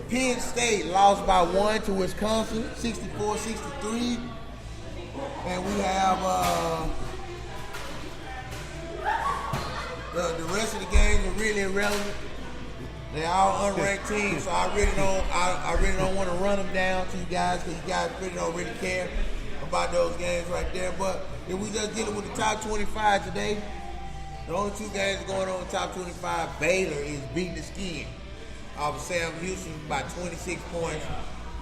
Penn State lost by 1 to Wisconsin, 64-63. And we have the rest of the games are really irrelevant. They're all unranked teams, so I really don't want to run them down to you guys because you guys really don't really care about those games right there. But if we just get it with the top 25 today, the only two games going on in the top 25, Baylor is beating the skin off of Sam Houston by 26 points,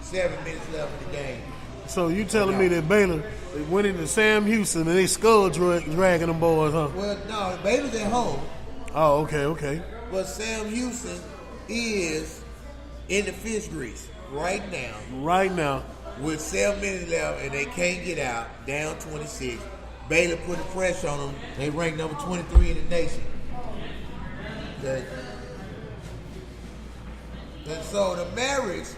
7 minutes left in the game. So you telling me that Baylor went into Sam Houston and they skull dragging them boys, huh? Well, no, Baylor's at home. Oh, okay. But Sam Houston is in the fish grease right now with 7 minutes left, and they can't get out, down 26. Baylor put the pressure on them. They ranked number 23 in the nation. Okay. And so the Mavericks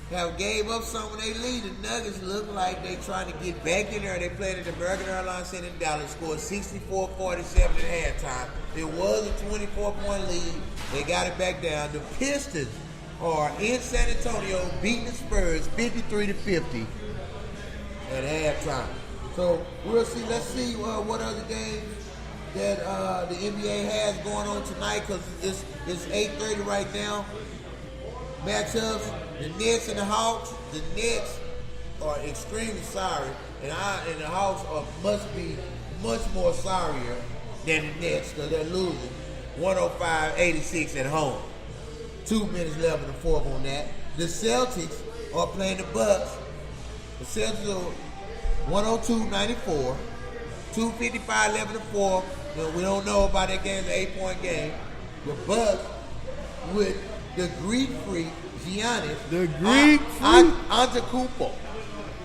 have gave up some of their lead. The Nuggets look like they trying to get back in there. They played at the American Airlines Center in Dallas, scored 64-47 at halftime. It was a 24-point lead. They got it back down. The Pistons are in San Antonio beating the Spurs 53-50 at halftime. So we'll see. Let's see what other games that the NBA has going on tonight, because it's 8:30 right now. Matchups: the Nets and the Hawks. The Nets are extremely sorry, and the Hawks must be much more sorrier than the Nets because they're losing 105-86 at home. 2 minutes left in the fourth on that. The Celtics are playing the Bucks. The Celtics are 102-94, 2:55 left in the fourth. We don't know about that game. It's an 8-point game. The Bucks with the Greek freak Giannis. The Greek freak Antetokounmpo.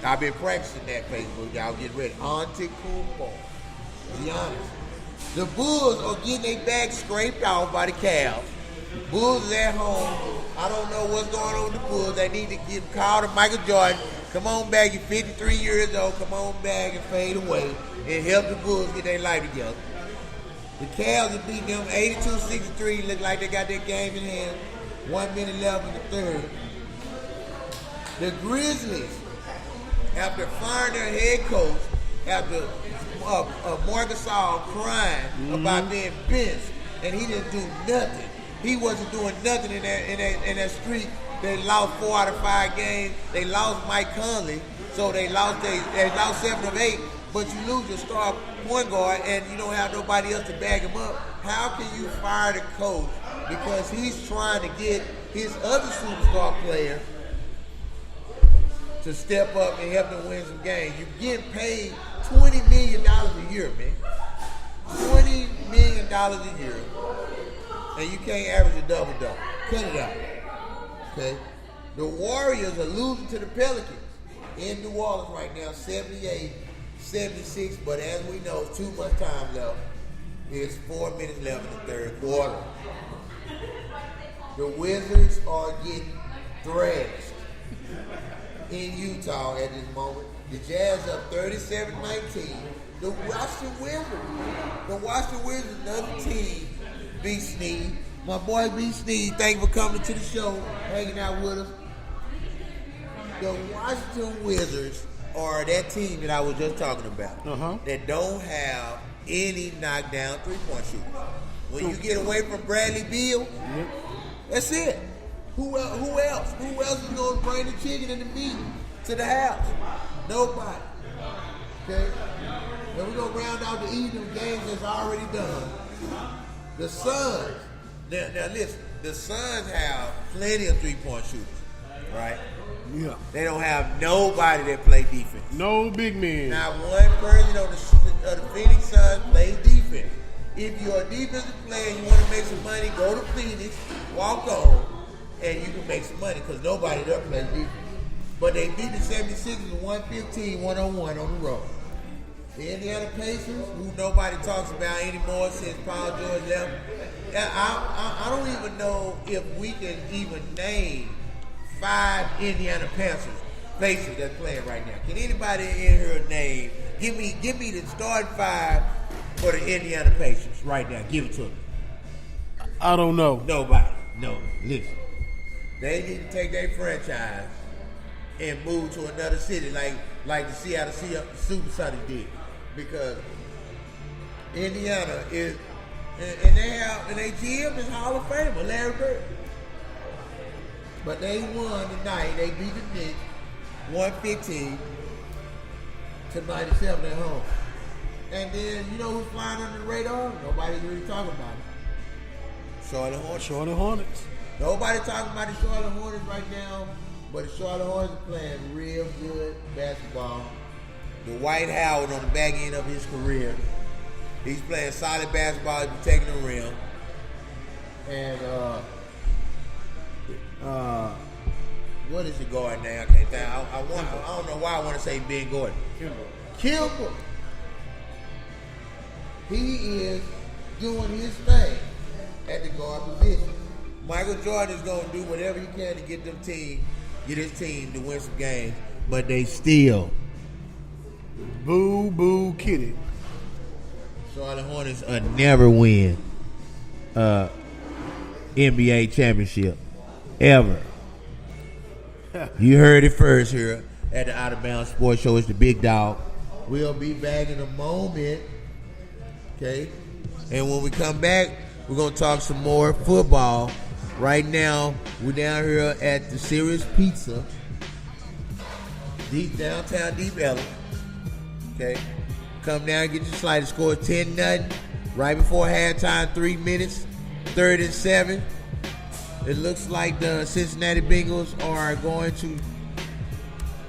I've been practicing that Facebook. Y'all get ready. Antetokounmpo. Giannis. The Bulls are getting their back scraped off by the Cavs. Bulls is at home. I don't know what's going on with the Bulls. They need to get called to Michael Jordan. Come on back. You're 53 years old. Come on back and fade away and help the Bulls get their life together. The Cavs have beaten them 82-63. Look like they got their game in hand. 1 minute left in the third. The Grizzlies, after firing their head coach, after Marc Gasol crying about being benched, and he didn't do nothing. He wasn't doing nothing in that streak. They lost 4 out of 5 games. They lost Mike Conley, so they lost 7 of 8. But you lose your star point guard and you don't have nobody else to back him up. How can you fire the coach because he's trying to get his other superstar player to step up and help them win some games? You're getting paid $20 million a year, man. $20 million a year. And you can't average a double-double. Cut it out. Okay? The Warriors are losing to the Pelicans in New Orleans right now, 78-76, but as we know, too much time left. It's 4 minutes left in the third quarter. The Wizards are getting thrashed in Utah at this moment. The Jazz up 37-19. The Washington Wizards, another team, B. Sneed. My boy B. Sneed, thank you for coming to the show, hanging out with us. The Washington Wizards are that team that I was just talking about that don't have any knockdown three-point shooters. When you get away from Bradley Beal, that's it. Who else? Who else is going to bring the chicken and the meat to the house? Nobody. Okay? And we're going to round out the evening of games that's already done. The Suns. Now listen, the Suns have plenty of three-point shooters, right? Yeah. They don't have nobody that play defense. No big men. Not one person on the Phoenix Suns plays defense. If you're a defensive player and you want to make some money, go to Phoenix, walk on, and you can make some money because nobody there plays defense. But they beat the 76ers 115-101 on the road. The Indiana Pacers, who nobody talks about anymore since Paul George left, I don't even know if we can even name 5 Indiana Pacers that's playing right now. Can anybody in here name? Give me the starting 5 for the Indiana Pacers right now. Give it to me. I don't know. Nobody. No. Listen. They need to take their franchise and move to another city like the Seattle Supersonics did. Because Indiana is, and they GM is Hall of Famer, Larry Bird. But they won tonight. They beat the Knicks 115 to 97 at home. And then, you know who's flying under the radar? Nobody's really talking about it. Charlotte Hornets. Charlotte Hornets. Nobody talking about the Charlotte Hornets right now, but the Charlotte Hornets are playing real good basketball. The Dwight Howard on the back end of his career. He's playing solid basketball. He's taking the rim. And what is the guard now? I can't think. I don't know why I want to say Ben Gordon. Kimber. He is doing his thing at the guard position. Michael Jordan is going to do whatever he can to get his team to win some games, but they still Boo kitty. Charlotte Hornets never win NBA championship ever. You heard it first here at the Out of Bounds Sports Show. It's the Big Dog. We'll be back in a moment. Okay? And when we come back, we're going to talk some more football. Right now, we're down here at the Serious Pizza, downtown Deep Ellum. Okay? Come down and get your slide. The score is 10-0. Right before halftime, 3 minutes, 3rd and 7. It looks like the Cincinnati Bengals are going to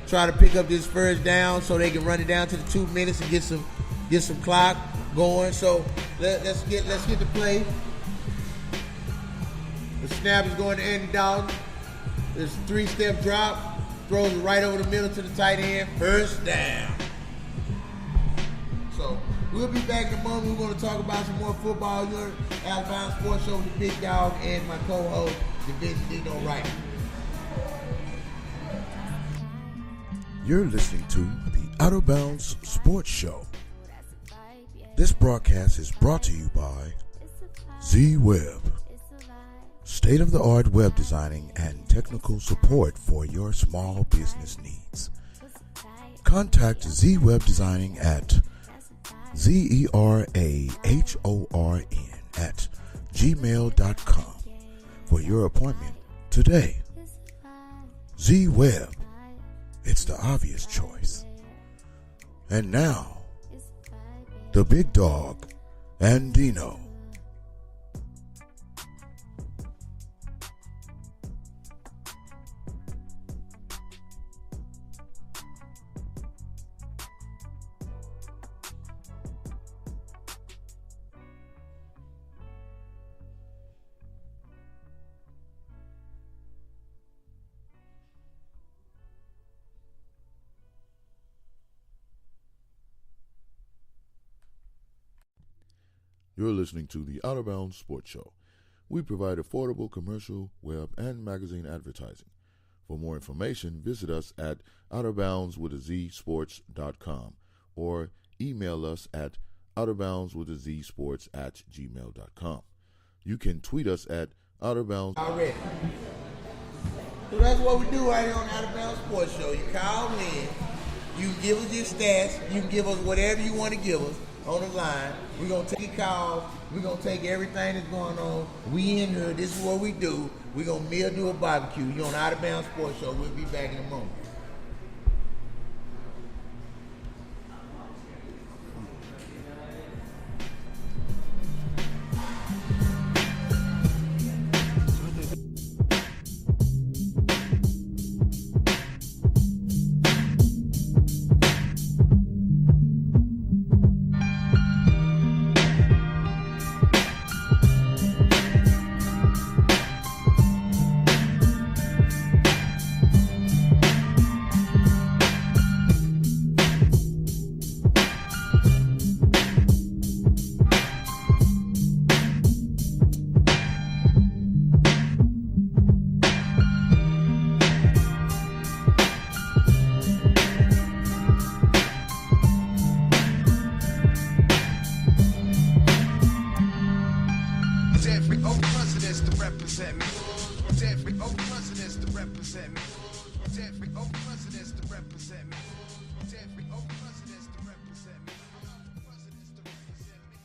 try to pick up this first down so they can run it down to the 2 minutes and get some clock going. So let's get the play. The snap is going to Andy Dalton. There's a 3-step drop. Throws it right over the middle to the tight end. First down. So we'll be back in a moment. We're going to talk about some more football. You're Out of Bounds Sports Show with the Big Dog and my co-host, the Vince Dino Wright. You're listening to the Out of Bounds Sports Show. This broadcast is brought to you by Z-Web, state-of-the-art web designing and technical support for your small business needs. Contact Z-Web Designing at ZERAHORN@gmail.com for your appointment today. Z-Web, it's the obvious choice. And now, the Big Dog and Dino. You're listening to the Out of Bounds Sports Show. We provide affordable commercial, web, and magazine advertising. For more information, visit us at outofboundswithazsports.com or email us at outofboundswithazsports@gmail.com. You can tweet us at outofbounds. Already. So that's what we do right here on the Out of Bounds Sports Show. You call in, you give us your stats, you can give us whatever you want to give us on the line. We're going to take your calls. We're going to take everything that's going on. We in here. This is what we do. We're going to meal do a barbecue. You're on the Out of Bounds Sports Show. We'll be back in a moment. represent me. Jeffrey O. Presidents to represent me. Jeffrey O. Presidents to represent me. Presidents to represent me.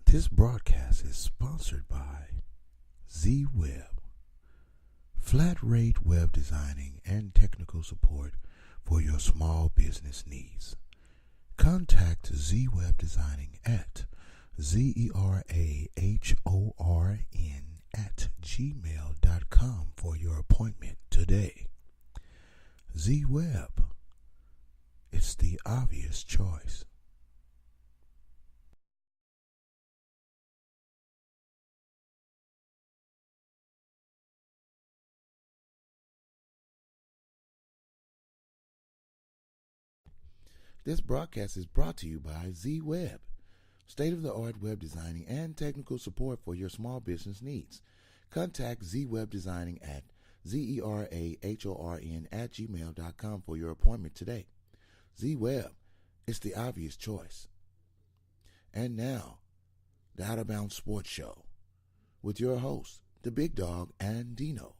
This broadcast is sponsored by Z-Web. Flat rate web designing and technical support for your small business needs. Contact Z-Web Designing at zerahorn@gmail.com for your appointment today. Z-Web. It's the obvious choice. This broadcast is brought to you by Z-Web, state-of-the-art web designing and technical support for your small business needs. Contact Z-Web Designing at zerahorn@gmail.com for your appointment today. Z-Web, it's the obvious choice. And now, the Out of Bounds Sports Show with your hosts, the Big Dog and Dino.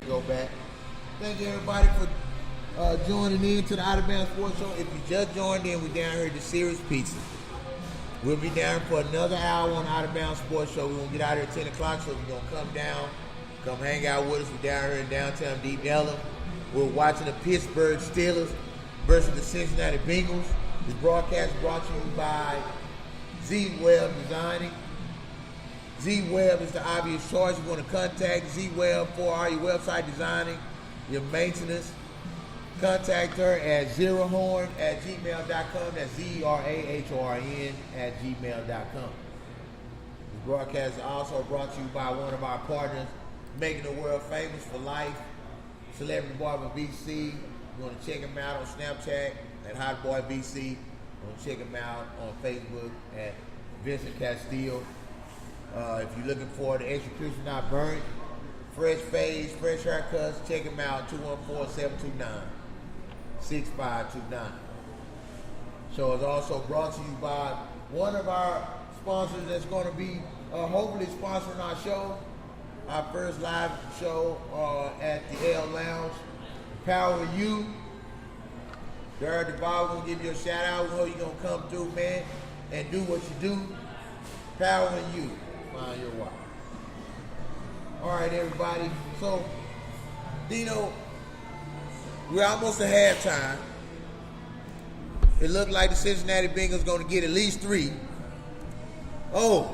Go back. Thank you, everybody, for joining in to the Out of Bounds Sports Show. If you just joined in, we're down here at the Series Pizza. We'll be down for another hour on the Out of Bounds Sports Show. We're going to get out here at 10 o'clock, so we're going to come down, come hang out with us. We're down here in downtown Deep Ellum. We're watching the Pittsburgh Steelers versus the Cincinnati Bengals. This broadcast is brought to you by Z-Web Designing. Z-Web is the obvious choice. You want to contact Z-Web for all your website designing, your maintenance. Contact her at zerahorn@gmail.com. That's ZERAHORN@gmail.com. This broadcast is also brought to you by one of our partners, making the world famous for life, Celebrity Barber BC. You want to check him out on Snapchat at Hot Boy BC. You want to check him out on Facebook at Vincent Castillo. If you're looking for the execution not burnt, fresh fades, fresh haircuts, check him out, 214-729-6529. Show is also brought to you by one of our sponsors that's going to be hopefully sponsoring our show, our first live show at the L Lounge. Power of You. Jared DeVal going to give you a shout out. We know you're going to come through, man, and do what you do. Power of You. Find your wife. All right, everybody. So, Dino, we're almost at halftime. It looked like the Cincinnati Bengals going to get at least 3. Oh,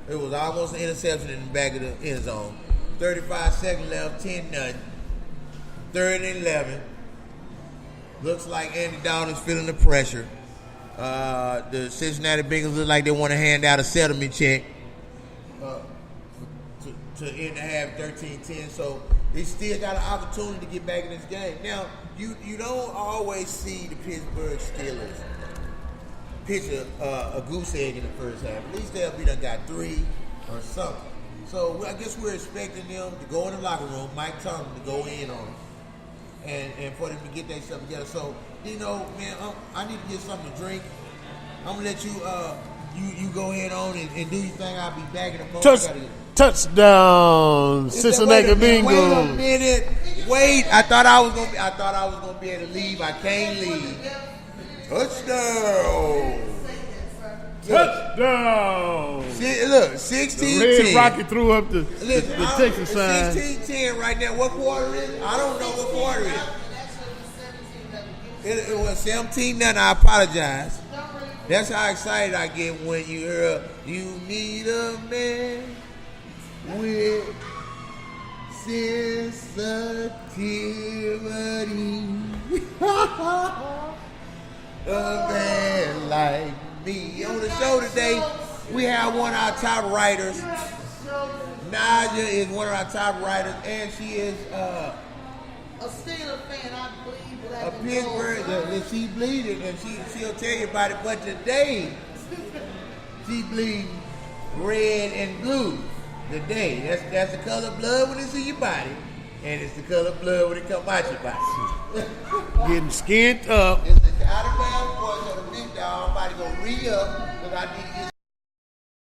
it was almost an interception in the back of the end zone. 35 seconds left, 10-0. 3rd and 11. Looks like Andy Dalton's feeling the pressure. The Cincinnati Bengals look like they want to hand out a settlement check to end the half 13-10. So they still got an opportunity to get back in this game. Now, you don't always see the Pittsburgh Steelers pitch a goose egg in the first half. At least they'll be done got 3 or something. So I guess we're expecting them to go in the locker room, Mike Tomlin to go in on them, and for them to get that stuff together. So, man, I need to get something to drink. I'm gonna let you you go ahead on and do your thing. I'll be back in a moment. Touchdown, Cincinnati Bengals. Wait a minute. Wait. I thought I was gonna be able to leave. I can't leave. Touchdown. Touchdown. Look, 16-10. Red Rocket threw up the Texas sign. 16-10 right now. What quarter is it? I don't know what quarter it is. It was 17-0. I apologize. That's how excited I get when you hear you need a man with sensitivity. A man like me. On the show today, we have one of our top writers. Naja is one of our top writers, and she is a Steelers fan. I believe a Pittsburgh. She bleeding, and she'll tell you about it. But today, she bleeds red and blue. Today, that's the color of blood when it's in your body, and it's the color of blood when it comes out your body. Getting skinned up. It's the Out of Bounds Sports Show, the Big Dog. I'm about to go re-up because I need to get